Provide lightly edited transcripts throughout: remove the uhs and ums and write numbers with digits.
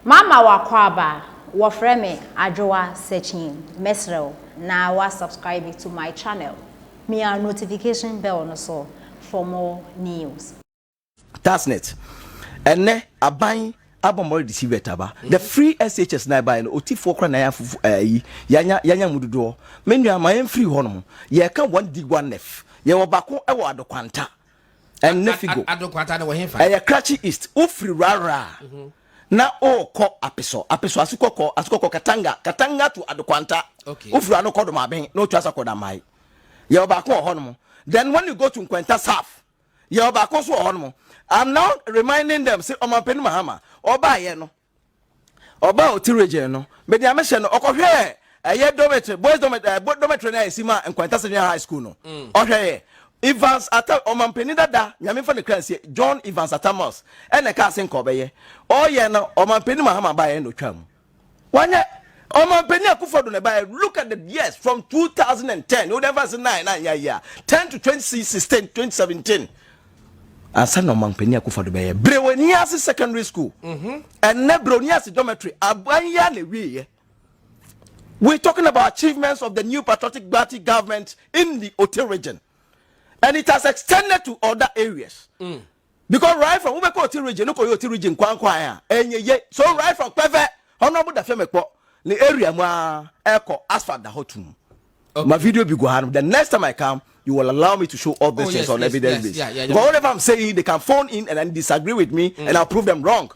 Mama wakwaba wafreme Addo searching mesrel na wa subscribe to my channel. Me a notification bell no so for more news. That's net. And ne aban abomori deceive taba. The free SHS na buy no oti for na yanya mududo. Menu ama free hono. Ye ka 1 dig 1 nef. Ye obako e wo Addo kwanta. And nefigo. Addo kwanta na wo hemfa. Krachi East. Ufri rara. Na ko apeso asukoko katanga to Addo kwanta. Okay. Ufri ano kodo maben no twasa koda mai. Ye obako hono. Then when you go to Nkwenta South, ye obako so hono. I'm now reminding them, say, Oma Penny Mahama, Oba Yeno, Oba Otiraje, no, but the American, Okohe, a year dormitory, boys dormitory, Sima, and Quantassia High School, no. Okay, Evans at Oma Penny Dada, Yamin for the Clancy, John Evans at Amos, and a casting Kobe, oh, Yeno, Oma Penny Mahama by Endo Chum. One year, Oma Penny Akufo by look at the years from 2010, whatever 9, 10 to 2016, 2017. Asa no man peni Akufo do be brewanias secondary school and ne brewanias dormitory abanya le wie. We're talking about achievements of the new patriotic party government in the Ote region, and it has extended to other areas. Because right from Ubeko Ote region, no ko Ote region kwankwan ya enye. So right from Peve honorable da femekpo the area ma eko asphalt da hotum. My video be go hand. The next time I come, you will allow me to show all these things on evidence base. But whatever I'm saying, they can phone in and then disagree with me, and I'll prove them wrong.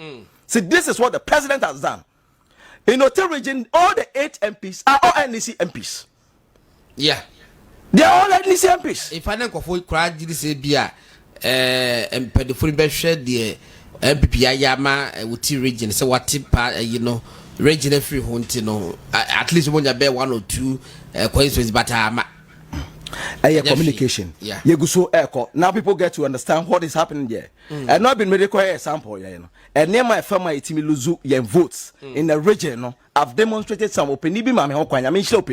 See, this is what the president has done. In Ote region, all the 8 MPs are all NEC MPs. Yeah, they are all NEC MPs. If I don't go for Krachi, this is Bia, and Pedifuri Beshed, the MPP Ayama, Uti region, so what tip, you know, region free hunt, you know, at least when you bear 1 or 2 coins, but communication. Yeah. Now people get to understand what is happening there. And not been made a sample, you know. And near my family team luzu yen votes in the region. No, I've demonstrated some opinion. I mean, show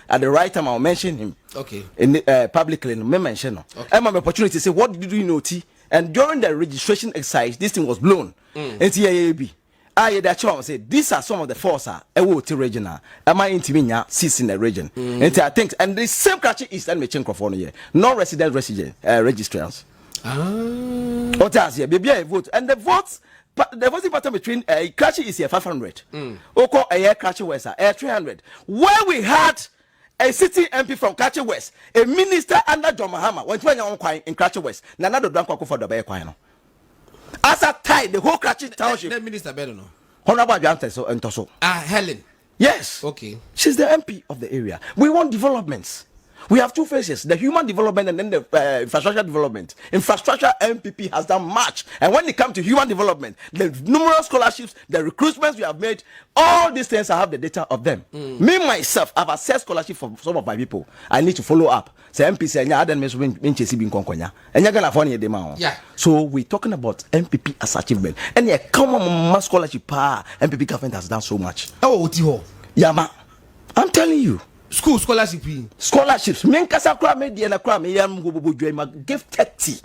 at the right time I'll mention him. Okay. In the publicly, no mention. Okay. And my opportunity to say, what did you know, T? And during the registration exercise, this thing was blown. It's TAAB. I say these are some of the forces Ote regional. Am I intiminya seats in the region? And I think and the same Krachi East and Mechin California, no resident registrants. What else here? Baby, I vote and the voting pattern between Krachi is here 500. Oko Krachi West 300. Where we had a city MP from Krachi West, a minister under John Mahama went to in Krachi West. Nanado Danko for the Bay Quino. As a tie, the whole Krachi township. The minister better know. Honorable Janteso and Toso. Helen. Yes. Okay. She's the MP of the area. We want developments. We have 2 phases: the human development and then the infrastructure development. Infrastructure MPP has done much, and when it comes to human development, the numerous scholarships, the recruitments we have made, all these things I have the data of them. Me myself, I've assessed scholarship for some of my people. I need to follow up. Say MP say nya adan meso when chesi bin konkonya. Enya gana for de ma. Yeah. So we're talking about MPP as achievement. And a common scholarship MPP government has done so much. Oh, Tiho. Yama. I'm telling you. School scholarship. Scholarships. Menkasa kra media na kra me yam go give 30.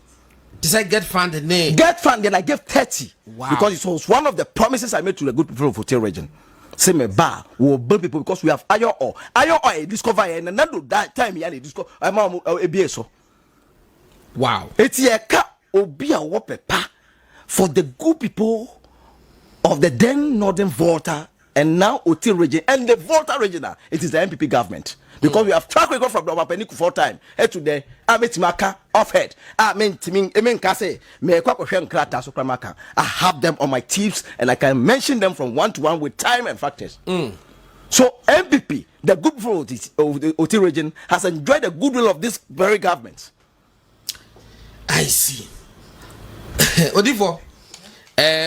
This I get funded name. Get funded, I give 30. Wow. Because it was one of the promises I made to the good people of Ote region. Say me ba will build people because we have iron ore. Iron ore discover and another that time yani discover so. Wow. It's a ka obi a wopepa for the good people of the then northern Volta and now Ote region and the Volta regional. It is the MPP government. Because we have track record from the Peniku 4 times. Today, I met Maka off head. I have them on my tips and I can mention them from 1 to 1 with time and factors. So MPP, the good people of the Ote region, has enjoyed the goodwill of this very government. I see. Odifo,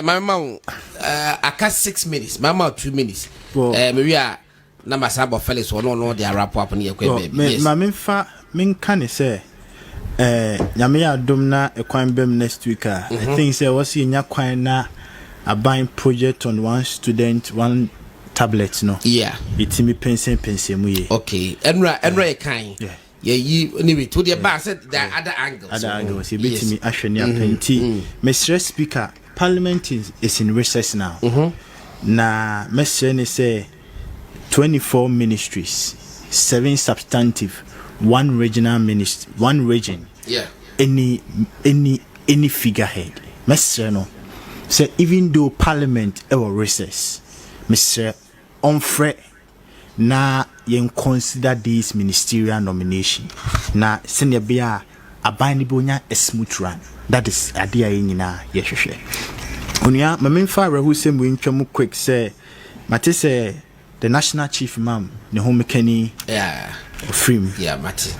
my mom, I cut 6 minutes. My mom 2 minutes. Maria. Number Sabo Felix or no, they are wrap up on your baby. Mamma, min can say, Yamia Dumna, a coin beam next week. I think there was in Yaquina a buying project on 1 student, 1 tablet. No, yeah, it's me pensing. Okay, and kind. Yeah, you anyway to the bar said there are other angles. Other angles, you beat me, Ashenia Plenty. Mr. Speaker, Parliament is in recess now. na mesre ne say 24 ministries, 7 substantive, 1 regional ministry, 1 region. Yeah. Any figurehead. Mesre no say even though Parliament ever recess, Mr. Onfre na yen consider this ministerial nomination. Na senior bia abani bonya a smooth run. That is idea nyina yehwehwe. Onia mamemfa rehu sem we ntwamu quick say mate say the national chief imam ne home kenny frame. Yeah, mate.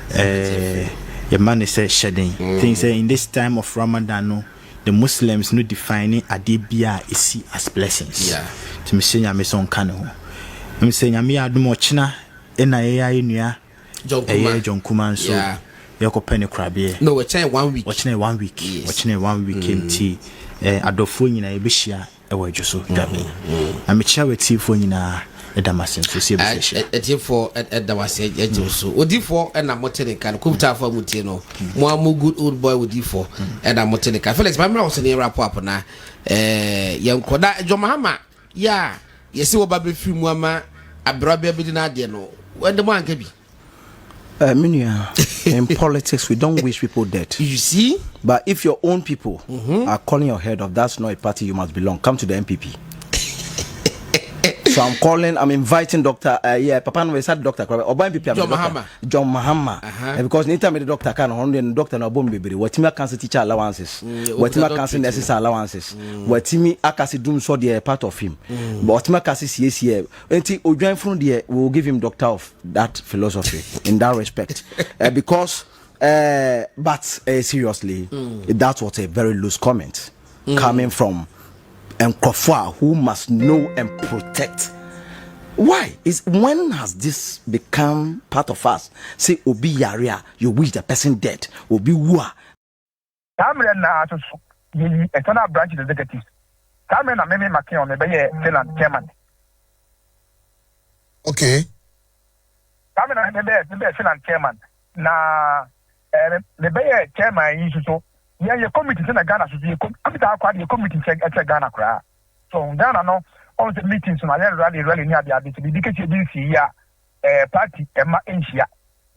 Your man is shedding. Things say in this time of Ramadan no, the Muslims no defining adibia isi as blessings. Yeah. To me say nyame son kan ho. Me say nyame adum ochina na nua John Kuman so yako penny crabie. No, we change 1 week. Watching 1 week. Yes. Watching 1 week MT adofo nyina ebehia ewa dwoso dwabe. Amecha weti fo nyina edamasen so see ebehia. Etifo edawase ejoso. Odifo na motenika kubuta afọ mutie no. Mo amu good old boy odifo na motenika. Felix Pamela was ne rap up na yenkoda Jomahama ya yesi wo ba be fi mu ama abrabia bi na de no. Wende mo anka bi. In politics, we don't wish people dead. You see? But if your own people are calling your head off, that's not a party you must belong. Come to the MPP. So I'm inviting Dr. Papa no said Dr. MPP John Mahama. Because anytime the doctor can on doctor no bomb baby. What me cancel teacher allowances. What me cancel nurses allowances. What me akasi doom so they part of him. But what me akasi CACA. Enti ojuan from there we will give him doctor of that philosophy in that respect. Because but seriously, that was a very loose comment coming from Akufo, who must know and protect. Why? When has this become part of us? Say obi yaria, you wish the person dead. Obi wua. Tamre na so external branch executives. Tamre na meme makin on be Finland chairman. Okay. Tamre na be Finland chairman. Na the be chairman yi so. Yeah, your committee in Ghana should be a committee at Ghana. So Ghana no all the meetings on rally near the Addo because you didn't see party Emma Asia.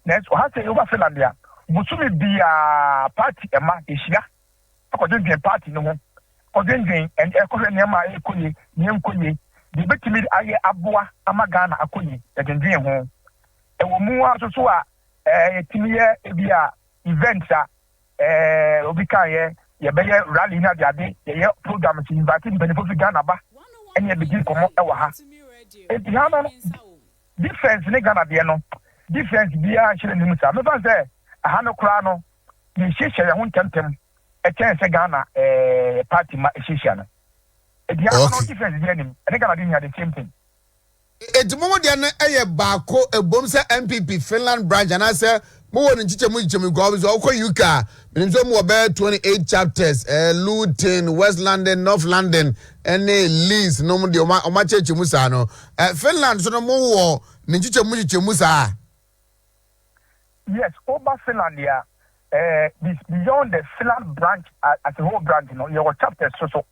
Next has say over Finlandia. Musumi be a party Emma Asia. According to party no Ozenjin and Econema Ecoye, Nyamkoye, the Betimid Aye Abua Amagana Akoye, that in dream home. And we move so Timia Ebia events obika ye be rally na de ye program to invite benefit to Ghana ba and ye begin come e ha e di ha no difference ne Ghana de no difference bia chire ni musa me fa say ha no kra no ye hihye ye ho ntempem e chen se Ghana party ma hihye no e di ha no difference bia ni e Ghana de nya the same thing Edimomo de na eye baako ebom se MPP Finland branch and I say mo won nchichemu go so ko UK minimum mo be 28 chapters Luton, West London, North London and Leeds no mo de o ma chechemu sa no Finland so no mo wo nchichemu sa. Yes, over Finland here beyond the Finland branch as a whole branch you know your chapters so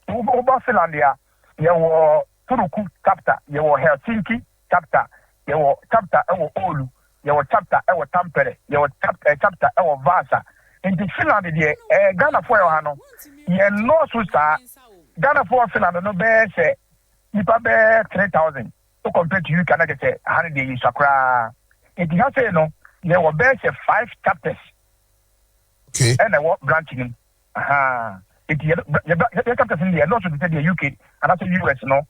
over Finland here your Turuku chapter, your Helsinki chapter, your chapter our Oulu, your chapter our Tampere, your chapter our Vasa. In the Finland, Ghana for your Hano, ye no susa, Ghana for Finland no bear say, Nipa bear 3,000 to compare to you can get 100 days sakra. It has say no, there were bear say 5 chapters. Okay. And I walk branching. It the chapters in the not to the UK and also US no.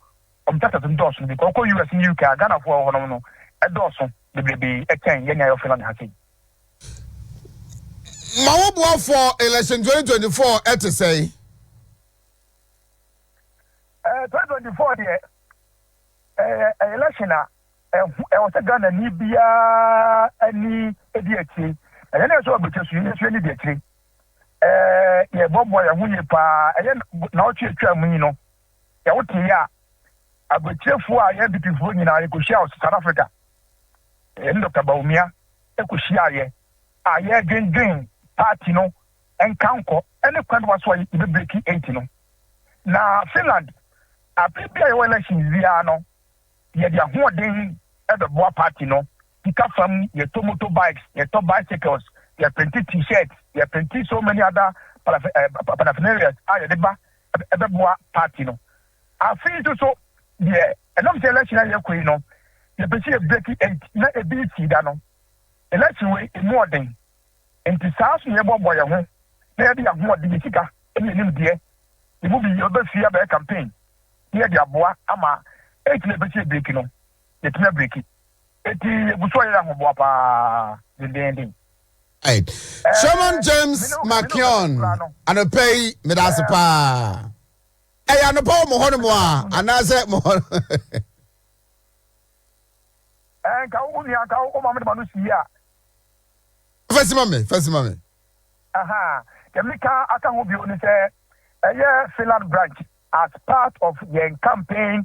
Chapters in Dawson because US in UK Ghana for no a Dawson the baby a 10 year of Finland has it. Mawo for election 2024 at to say 2024 election was a Ghana Nibia any idiot and then I saw a bit of idiot. Yeah, Bob Boy, and then now you know, yeah, I would cheer for I had before in South Africa. And Dr. Baumia, Ekushia, I had green party no and Kanko, and the country was why you breaking 18. Now, Finland, prepare your elections via no. Ye dia hoden e be boa party no. Pika from your motorbikes, your top bicycles, your printed t-shirts, your printed so many other paraphernalia. I the ba e be boa party no. I feel so yeah, and I'm saying election ya kwe no. Ye be see a break it na e bi ti da no. Election we more than enti saa so ye bobo ye ho. Na ye dia ho de sika e nim de. The movie you be fear by campaign. Here the aboa ama e ti le be see break no. Ye ti na break it. Eti buso ya ho boa pa den. Right. Sherman James McKeon and pay Medasipa. Hey, and a poem Mohonomoa, and I said more. And Kao Mamma Manusia. First mommy. Aha. The Mika Akahobi on a year Finland branch as part of the campaign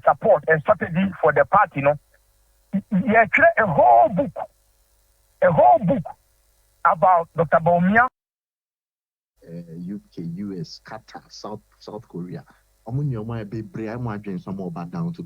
support and strategy for the party, no. You create a whole book about Dr. Baumia. UK, US, Qatar, South Korea. I'm going to be brave. I'm going to down to